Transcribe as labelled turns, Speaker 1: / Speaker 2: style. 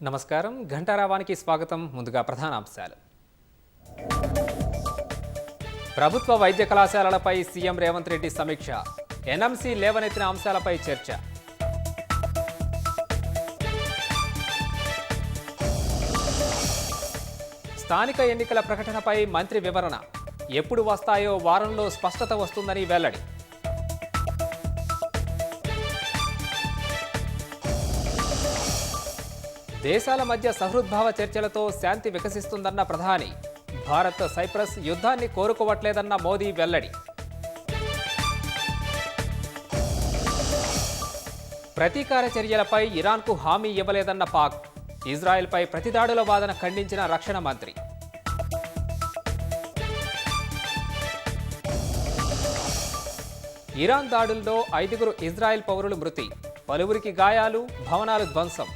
Speaker 1: నమస్కారం ఘంటారావానికి స్వాగతం. ముందుగా ప్రధానాంశాలు. ప్రభుత్వ వైద్య కళాశాలలపై సీఎం రేవంత్ రెడ్డి సమీక్ష. ఎన్ఎంసీ లేవనెత్తిన అంశాలపై చర్చ. స్థానిక ఎన్నికల ప్రకటనపై మంత్రి వివరణ. ఎప్పుడు వస్తాయో వారంలో స్పష్టత వస్తుందని వెల్లడి. దేశాల మధ్య సహృద్భావ చర్చలతో శాంతి వికసిస్తుందన్న ప్రధాని. భారత్ సైప్రస్ యుద్ధాన్ని కోరుకోవట్లేదన్న మోదీ వెల్లడి. ప్రతీకార చర్యలపై ఇరాన్కు హామీ ఇవ్వలేదన్న పాక్. ఇజ్రాయెల్పై ప్రతిదాడుల వాదన ఖండించిన రక్షణ మంత్రి. ఇరాన్ దాడుల్లో 5 ఇజ్రాయెల్ పౌరులు మృతి. పలువురికి గాయాలు, భవనాలు ధ్వంసం.